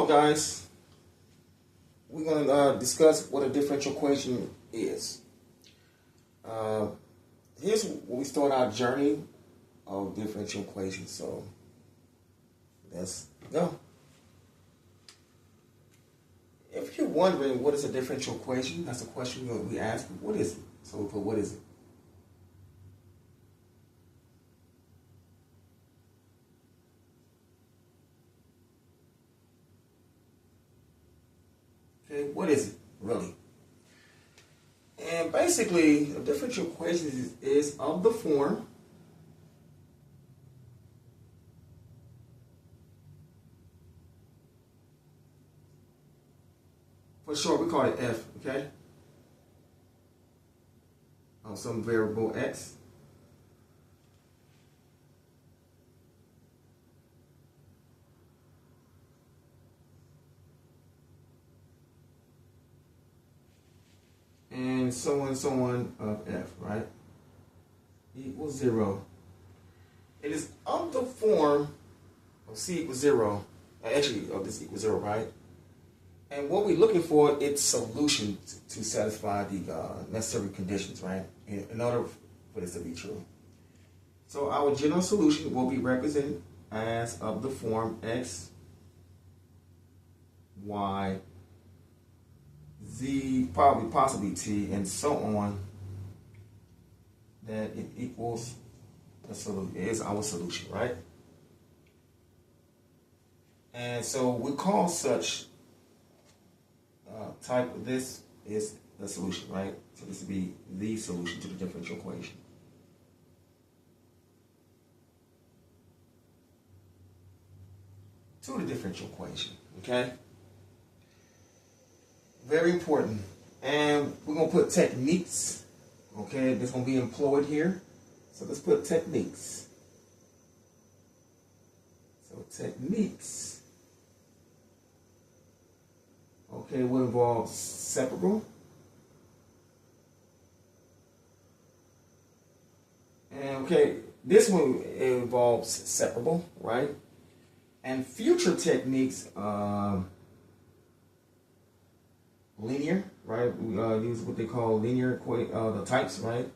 So, guys, we're going to discuss what a differential equation is. Uh, Here's where we start our journey of differential equations. So, let's go. If you're wondering what is a differential equation, that's a question we ask. What is it? So we put, what is it? Okay, what is it, really? And basically, a differential equation is of the form for short, we call it f, okay? On some variable x. And so on of f, right? Equals 0. It is of the form of c equals 0. Actually, of this equals 0, right? And what we're looking for, it's solution to satisfy the necessary conditions, right? In order for this to be true. So our general solution will be represented as of the form x, y, z, probably possibly t, and so on, that it equals the solution, is our solution, right? And so we call such type of this is the solution, right? So this would be the solution to the differential equation. To the differential equation, okay? Very important. And we're going to put techniques, okay, that's going to be employed here. So let's put techniques. So techniques. Okay, will involve separable. And okay, this one involves separable, right? And future techniques, linear, right? We use what they call linear the types, right?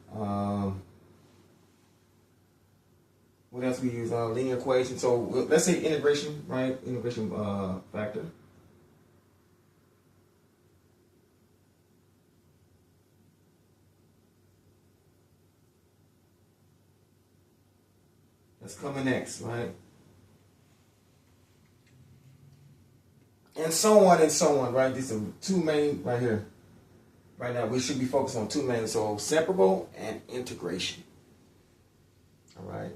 What else we use? Linear equation. So let's say integration, right? Integration factor. That's coming next, right? And so on, right? These are two main right here. Right now, we should be focused on two main. So separable and integration. All right.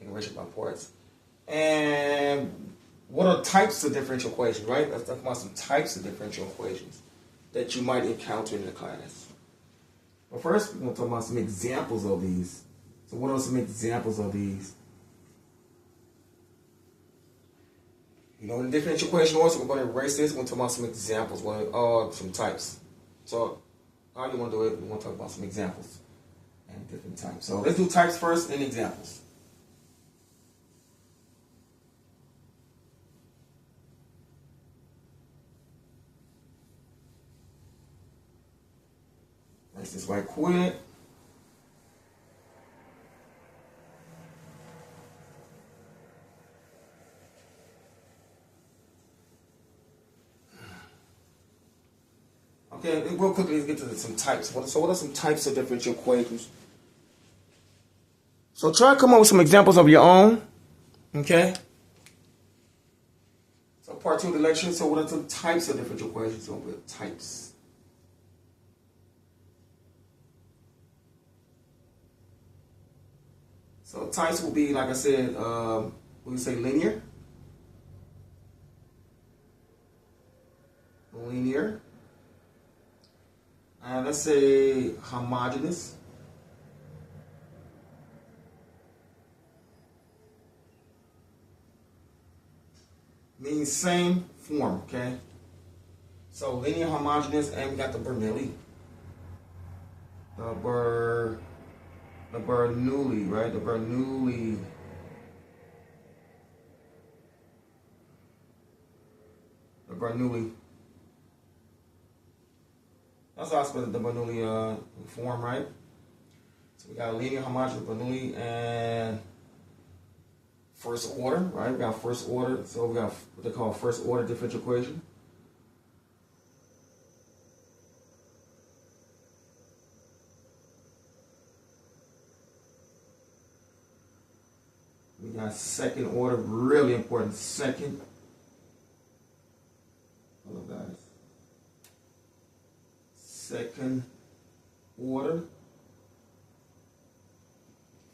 Integration by parts. And what are types of differential equations, right? Let's talk about some types of differential equations that you might encounter in the class. But first, we're going to talk about some examples of these. So what are some examples of these? You know, the differential equation also, we're going to erase this. We're going to talk about some examples, some types. So how you want to do it? We want to talk about some examples and different types. So let's do types first and examples. Erase this right quick. Okay, real quickly, let's get to some types. So what are some types of differential equations? So try to come up with some examples of your own. Okay? So part 2 of the lecture. So what are some types of differential equations? So with types. So types will be, like I said, we say linear. Linear. Let's say homogeneous. Means same form, okay? So linear, homogeneous, and we got the Bernoulli. The Bernoulli, right? The Bernoulli. Bernoulli. That's how I spell the Bernoulli form, right? So we got a linear homogeneous Bernoulli and first order, right? We got first order, so we got what they call first order differential equation. We got second order, really important. Second, hello guys. Second order.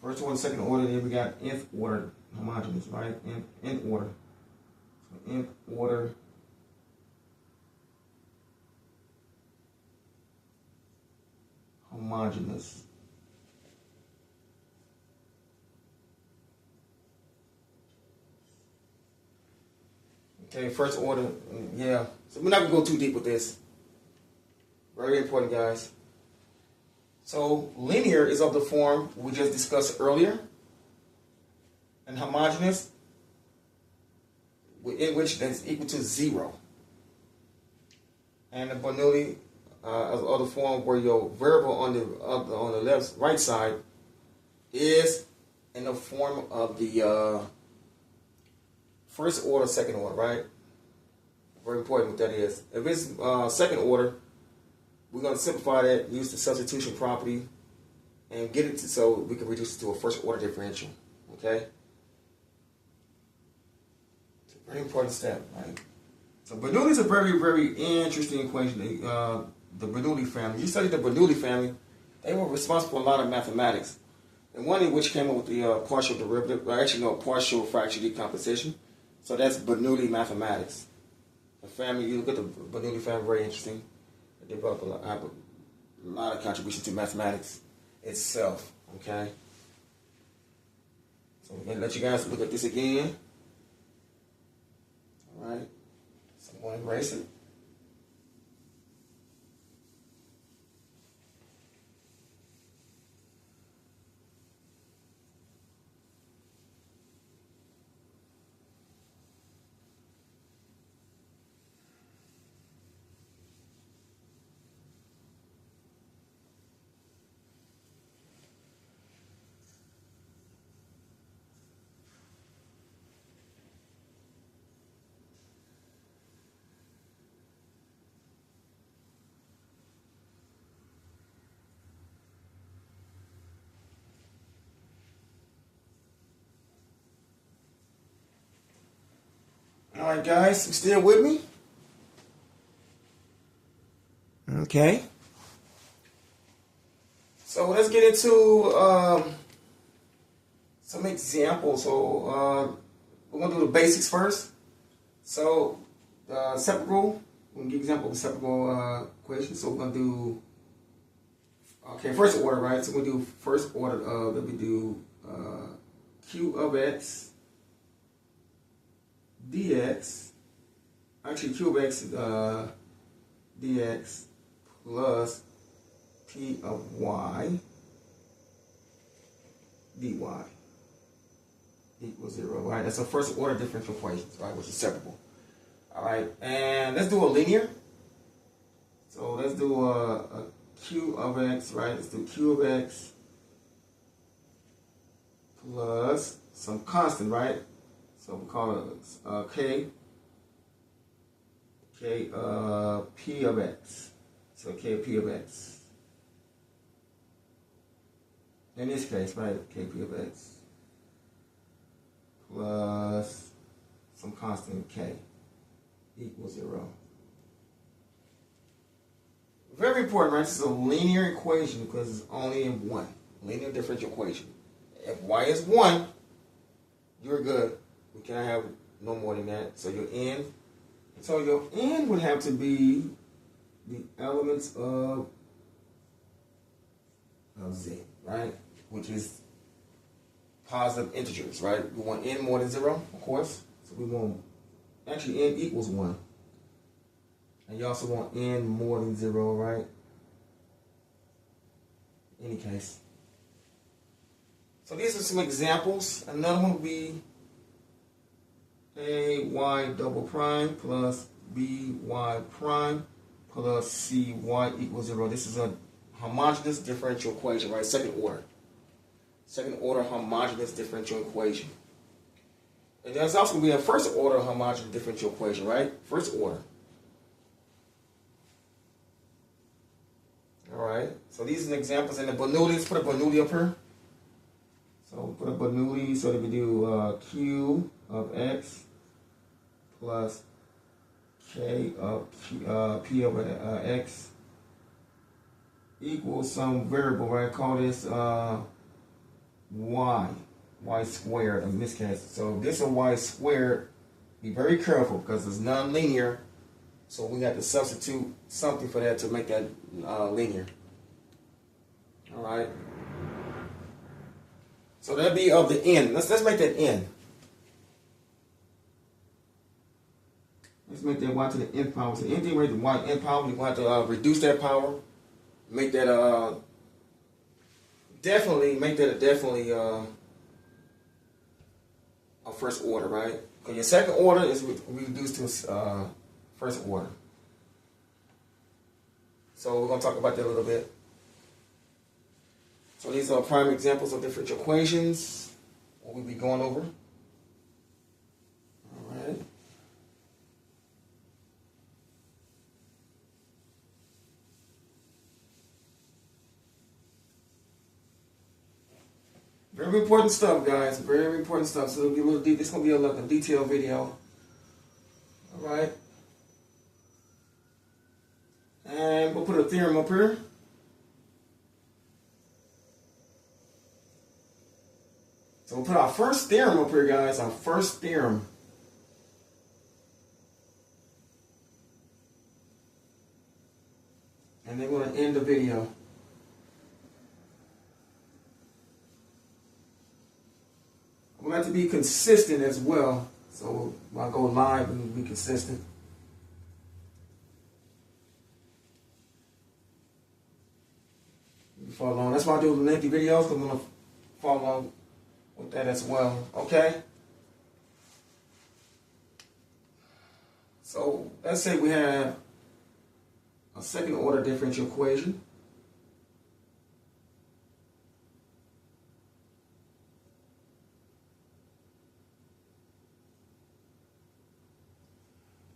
First order, second order, then we got nth order homogeneous, right? Nth order. So nth order homogeneous. Okay, first order, yeah. So we're not gonna go too deep with this. Very important, guys. So linear is of the form we just discussed earlier, and homogeneous, in which that's equal to 0. And the Bernoulli of the form where your variable on the right side is in the form of the first order, second order, right? Very important what that is. If it's second order, we're going to simplify that, use the substitution property, and get it to, so we can reduce it to a first order differential. Okay? It's a very important step, right? So Bernoulli is a very, very interesting equation. The Bernoulli family. You study the Bernoulli family, they were responsible for a lot of mathematics. And one in which came up with the partial derivative, or actually no, partial fraction decomposition. So that's Bernoulli mathematics. The family, you look at the Bernoulli family, very interesting. They developed a lot of contributions to mathematics itself. Okay? So we're going to let you guys look at this again. Alright? So I'm going to erase it. Alright guys, you still with me? Okay. So let's get into some examples. So we're going to do the basics first. So separable, we're going to give example of separable equation. So we're going to do, okay, first order, right? So we're going to do first order, let me do q of x dx, actually q of x dx plus p of y dy equals 0, right? That's a first order differential equations, right, which is separable. All right, and let's do a linear. So let's do a q of x, right? Let's do q of x plus some constant, right? So we call it k p of x. So k p of x. In this case, right, k p of x plus some constant k equals 0. Very important, right? This is a linear equation because it's only in one. Linear differential equation. If y is 1, you're good. We cannot have no more than that. So your n. So your n would have to be the elements of z, right? Which is positive integers, right? We want n more than 0, of course. So we want, actually n equals 1. And you also want n more than 0, right? In any case. So these are some examples. Another one would be a y double prime plus by prime plus cy equals 0. This is a homogeneous differential equation, right? Second order. Second order homogeneous differential equation. And there's also going to be a first order homogeneous differential equation, right? First order. Alright, so these are examples in the Bernoulli. Let's put a Bernoulli up here. So we'll put a Bernoulli so that we do q of x plus k of p over x equals some variable, right? Call this y squared in this case. So this is y squared. Be very careful because it's non-linear. So we got to substitute something for that to make that linear. All right. So that'd be of the n. Let's make that n. Let's make that y to the n power. So anything with the y n power, we're going to have to reduce that power. Make that definitely a first order, right? Because your second order is reduced to first order. So we're going to talk about that a little bit. So these are prime examples of differential equations. What we'll be going over. All right. Very important stuff, guys. Very important stuff. So it'll be a little deep. This is going to be a detailed video. All right. And we'll put a theorem up here. So we'll put our first theorem up here, guys. Our first theorem. And then we're going to end the video. We have to be consistent as well. So when I go live, we need to be consistent. You follow along. That's why I do lengthy videos, because I'm going to follow along with that as well. Okay? So let's say we have a second order differential equation.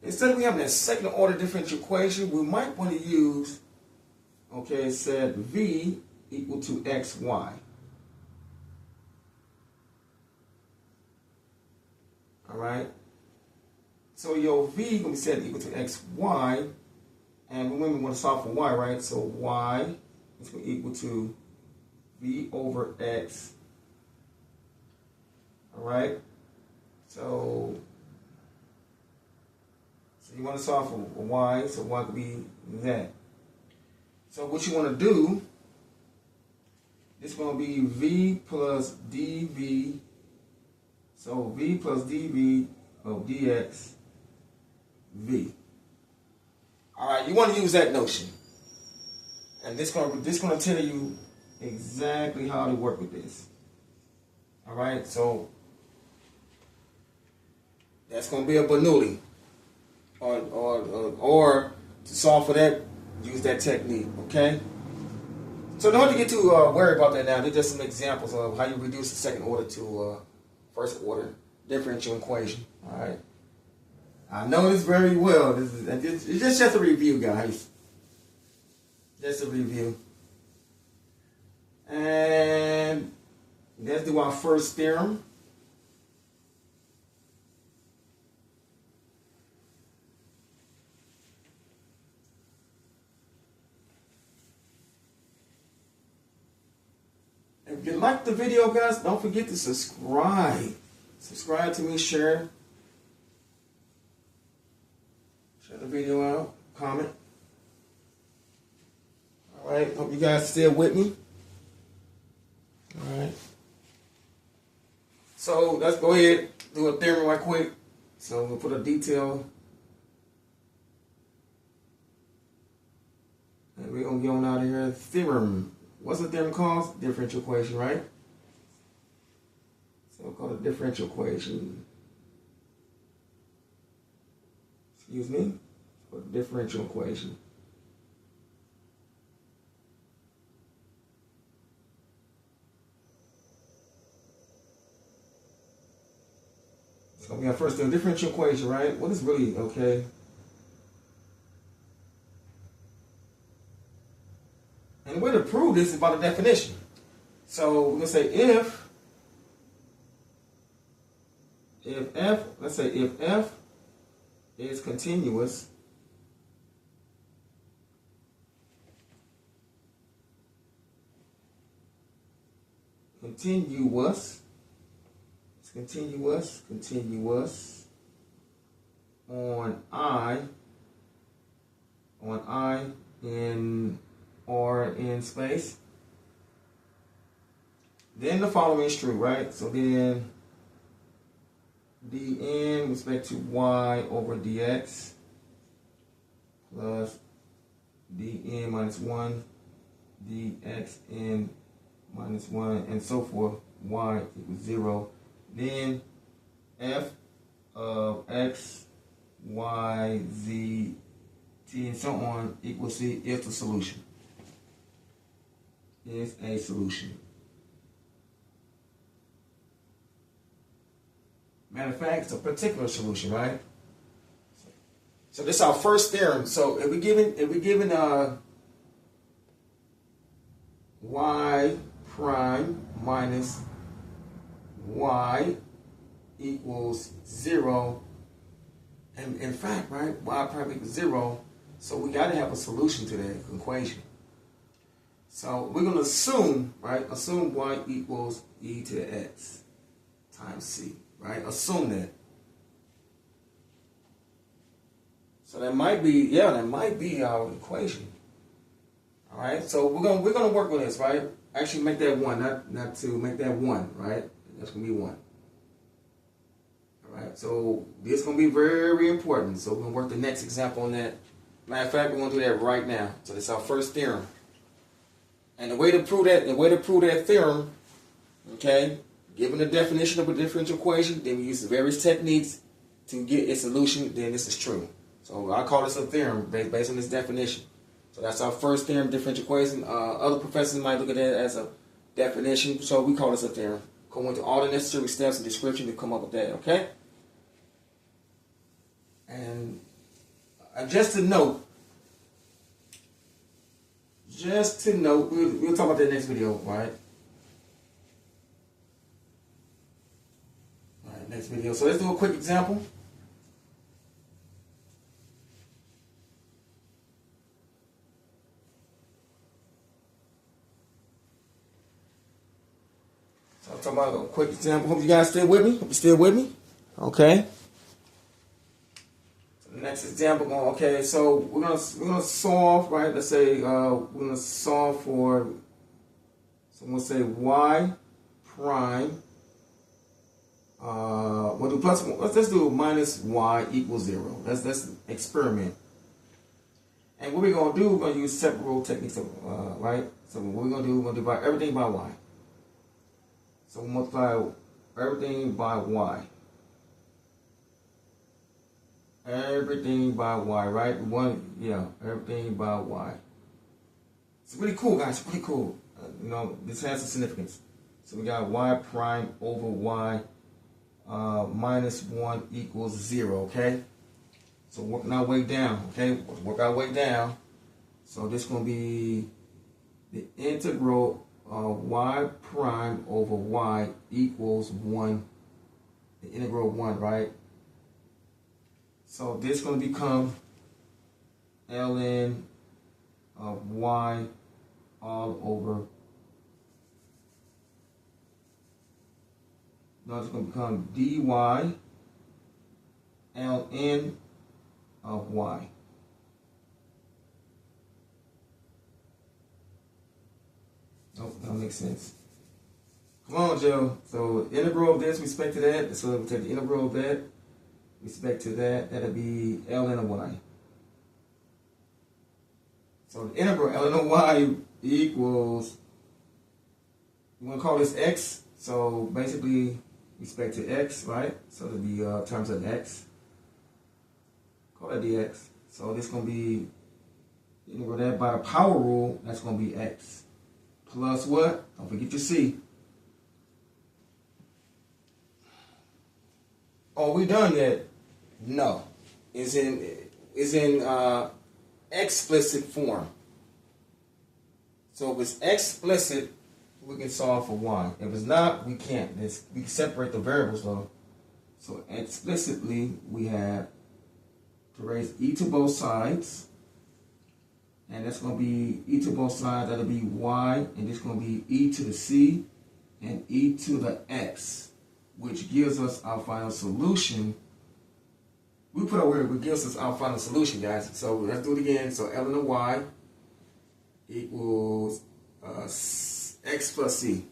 Instead of having that second order differential equation, we might want to use, okay, it said v equal to xy. All right. So your v is going to be set equal to xy. And remember, we want to solve for y, right? So y is going to equal to v over x. All right. So you want to solve for y, so y could be that. So what you want to do, it's going to be v plus dv. So v plus dv of dx v. All right, you want to use that notion, and this going to tell you exactly how to work with this. All right, so that's going to be a Bernoulli. Or to solve for that, use that technique, okay? So don't have to get too worried about that now. They're just some examples of how you reduce the second order to first order differential equation, all right? I know this very well. It's just a review, guys. Just a review. And let's do our first theorem. If you like the video, guys, don't forget to subscribe. Subscribe to me, share. Share the video out, comment. All right, hope you guys still with me. All right. So let's go ahead, do a theorem right quick. So we'll put a detail. And we're going to get on out of here. Theorem. What's the theorem called? Differential equation, right? So we'll call it differential equation. Excuse me. for the differential equation. It's going to be our first thing, differential equation, right? What is really, okay? And the way to prove this is by the definition. So we're going to say if f, let's say if f is continuous, continuous on I in or in space, then the following is true, right? So then dn with respect to y over dx plus dn minus 1 dx n minus 1 and so forth, y equals 0. Then f of x, y, z, t, and so on equals c is the solution. Is a solution. Matter of fact, it's a particular solution, right? So this is our first theorem. So if we given y prime minus y equals 0, and in fact, right, y prime equals 0, so we got to have a solution to that equation. So we're going to assume, right, assume y equals e to the x times c, right? Assume that. So that might be, our equation. All right, so we're gonna work on this, right? Actually, make that 1, not 2. Make that 1, right? That's gonna be 1. All right, so this is gonna be very important. So we're gonna work the next example on that. Matter of fact, we're gonna do that right now. So this is our first theorem. And the way to prove that theorem, okay, given the definition of a differential equation, then we use the various techniques to get its solution, then this is true. So I call this a theorem based on this definition. So that's our first theorem, differential equation. Other professors might look at it as a definition, so we call this a theorem. Go into all the necessary steps and description to come up with that, okay? And just to note, we'll talk about that in the next video, right? All right, next video. So let's do a quick example. So I'm talking about a quick example. Hope you guys still with me. Hope you're still with me. Okay. Next example, okay, so we're gonna solve, right? Let's say we're gonna solve for, so we'll say y prime. We'll do plus one. Let's do minus y equals 0. Let's experiment. And what we're gonna do, we're gonna use separable techniques, right? So what we're gonna do, we're gonna divide everything by y. So we'll multiply everything by y. Everything by y, right? Everything by y. It's really cool, guys. It's really cool. This has some significance. So we got y prime over y minus 1 equals 0, okay? So working our way down, okay? Work our way down. So this is going to be the integral of y prime over y equals 1. The integral of 1, right? So this is going to become ln of y all over. Now it's going to become dy ln of y. Oh, that makes sense. Come on, Joe. So integral of this respect to that. So we'll take the integral of that respect to that. That'll be ln of y. So the integral ln of y equals, we're going to call this x. So basically respect to x, right? So it'll be terms of x. Call that dx. So this is going to be, that by the power rule, that's going to be x. Plus what? Don't forget your c. Are we done yet? No. It's in explicit form. So if it's explicit, we can solve for y. If it's not, we can't. We can separate the variables though. So explicitly, we have to raise e to both sides. And that's going to be e to both sides. That'll be y. And this is going to be e to the c and e to the x, which gives us our final solution. We put over here, it gives us our final solution, guys. So let's do it again. So ln of y equals x plus c.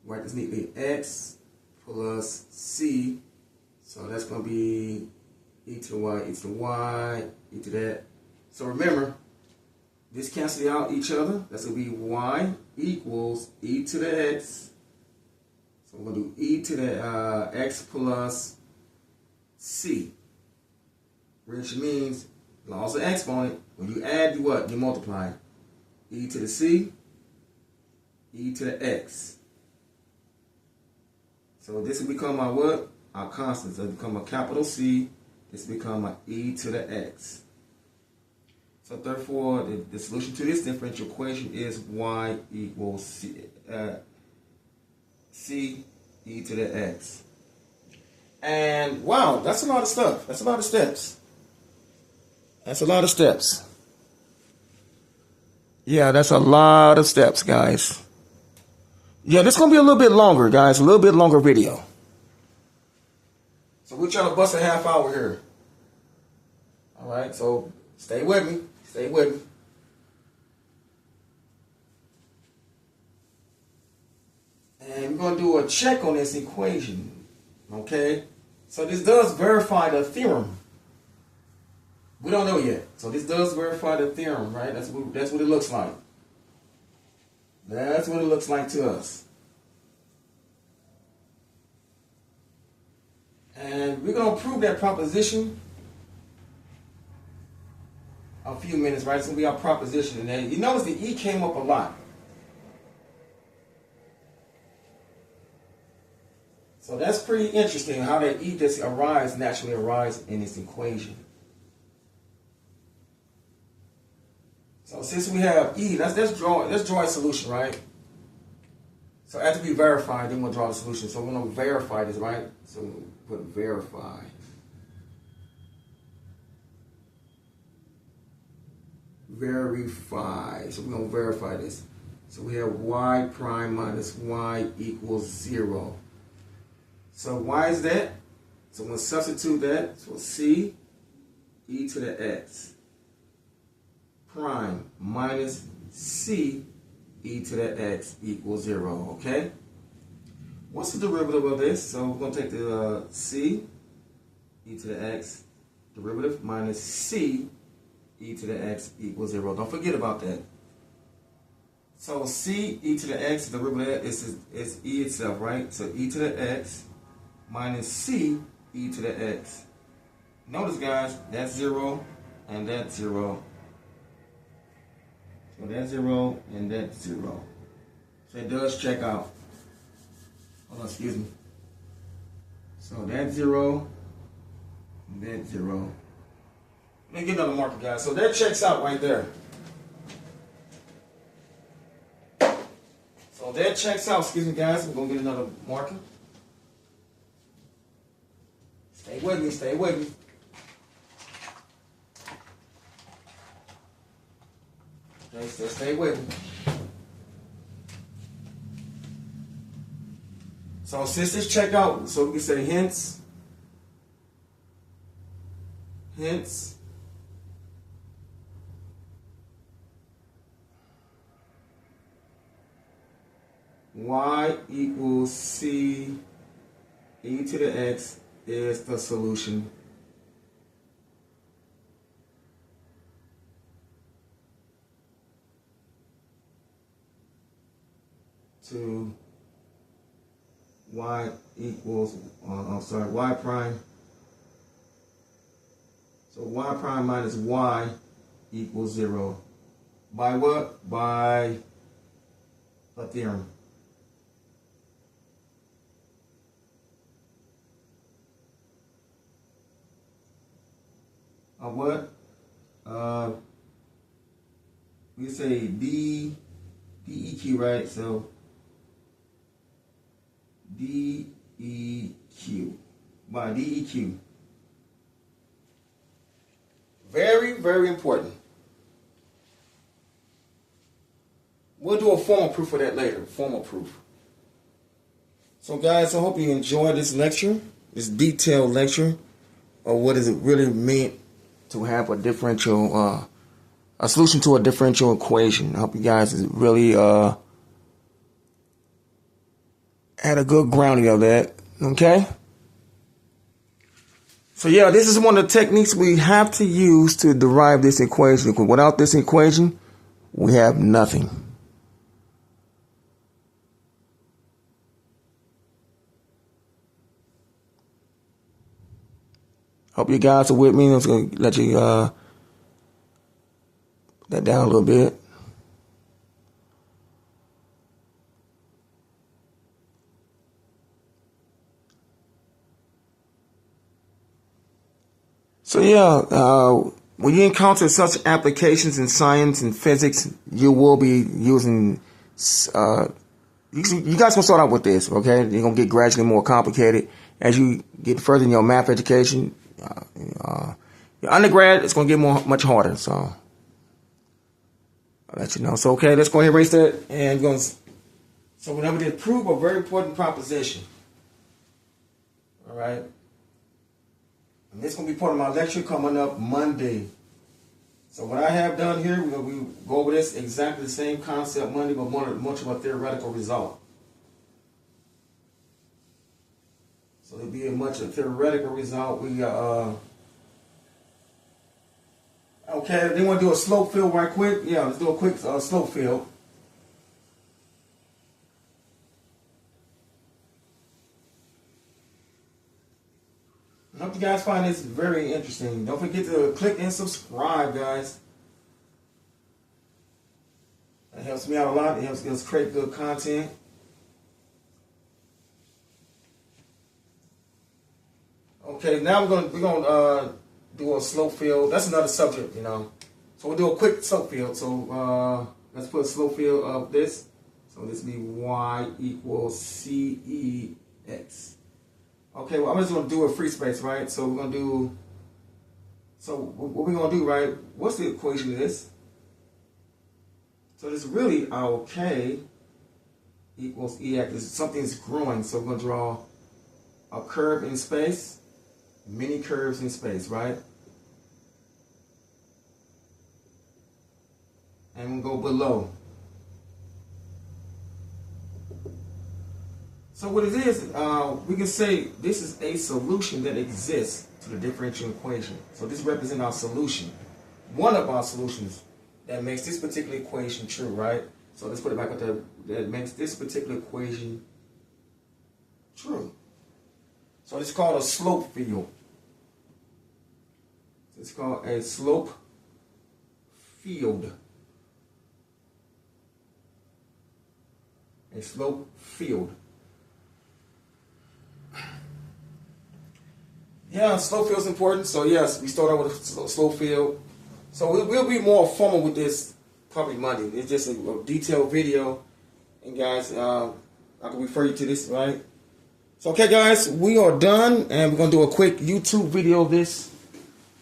Write this neatly. X plus c. So that's going to be e to the y, e to the y, e to that. So remember, this cancels out each other. That's going to be y equals e to the x. So we're going to do e to the x plus c, which means laws of exponent. When you add, you what? You multiply. E to the c, e to the x. So this will become our what? Our constant. So it will become a capital C. This will become a e to the x. So therefore, the solution to this differential equation is y equals c e to the x. And wow, that's a lot of stuff. That's a lot of steps. That's a lot of steps. Yeah, that's a lot of steps, guys. Yeah, this is going to be a little bit longer, guys. A little bit longer video. So we're trying to bust a half hour here. All right, so stay with me. Stay with me. And we're going to do a check on this equation. Okay? So this does verify the theorem. We don't know yet. So this does verify the theorem, right? That's what it looks like. That's what it looks like to us. And we're going to prove that proposition a few minutes, right? It's going to be our proposition. And then you notice the E came up a lot. So that's pretty interesting how that E just naturally arrives in this equation. So since we have E, let's draw a solution, right? So after we verify, then we'll draw the solution. So we're going to verify this, right? So we'll put verify. Verify. So we're going to verify this. So we have y prime minus y equals 0. So why is that? So we'll substitute that. So c e to the x prime minus c e to the x equals 0. Okay? What's the derivative of this? So we're going to take the c e to the x derivative minus c e to the x equals 0. Don't forget about that. So c e to the x derivative is e itself, right? So e to the x minus c e to the x. Notice, guys, that's 0 and that's 0. So that's 0 and that's 0. So it does check out. Hold on, excuse me. So that's 0 and that's 0. Let me get another marker, guys. So that checks out right there. So that checks out. Excuse me, guys. We're going to get another marker. Stay with me. Stay with me. Okay, so stay with me. So since this checked out, so we can say hence y equals c e to the x is the solution to y equals, y prime. So y prime minus y equals 0. By what? By the theorem. Of what? We say DEQ, right? So DEQ. By DEQ. Very, very important. We'll do a formal proof of that later. Formal proof. So guys, I hope you enjoyed this lecture, this detailed lecture of what does it really mean to have a differential, a solution to a differential equation. I hope you guys really had a good grounding of that. Okay? So yeah, this is one of the techniques we have to use to derive this equation. Because without this equation, we have nothing. Hope you guys are with me. I'm just going to let you that down a little bit. So yeah, when you encounter such applications in science and physics, you will be using, you guys can start out with this, okay? You're going to get gradually more complicated. As you get further in your math education, your undergrad, it's going to get much harder, so I'll let you know. So okay, let's go ahead and erase that. And going to, so whenever they prove a very important proposition, all right? And this is going to be part of my lecture coming up Monday. So what I have done here, we're going to go over this exactly the same concept Monday, but much of a theoretical result. So there'll be a theoretical result. Okay, they want to do a slope field right quick. Yeah, let's do a quick slope field. I hope you guys find this very interesting. Don't forget to click and subscribe, guys. That helps me out a lot. It helps us create good content. Okay, now we're gonna do a slope field. That's another subject, you know. So we'll do a quick slope field. So let's put a slope field of this. So this will be y equals CEX. Okay, well, I'm just going to do a free space, right? So we're going to do, so what we're going to do, right? What's the equation of this? So this is really our K equals EX. Something's growing, so we're going to draw a curve in space, many curves in space, right? And we'll go below. So what it is, we can say this is a solution that exists to the differential equation. So this represents our solution, one of our solutions that makes this particular equation true, right? So let's put it back up there. That makes this particular equation true. So it's called a slope field. It's called a slope field. A slope field. Yeah, slope field is important. So yes, we start out with a slope field. So we'll be more formal with this probably Monday. It's just a detailed video. And guys, I can refer you to this, right? So okay guys, we are done. And we're going to do a quick YouTube video of this.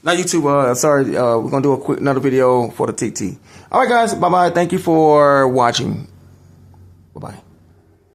Not YouTube, sorry. We're going to do another video for the TT. All right guys, bye-bye. Thank you for watching. Bye-bye.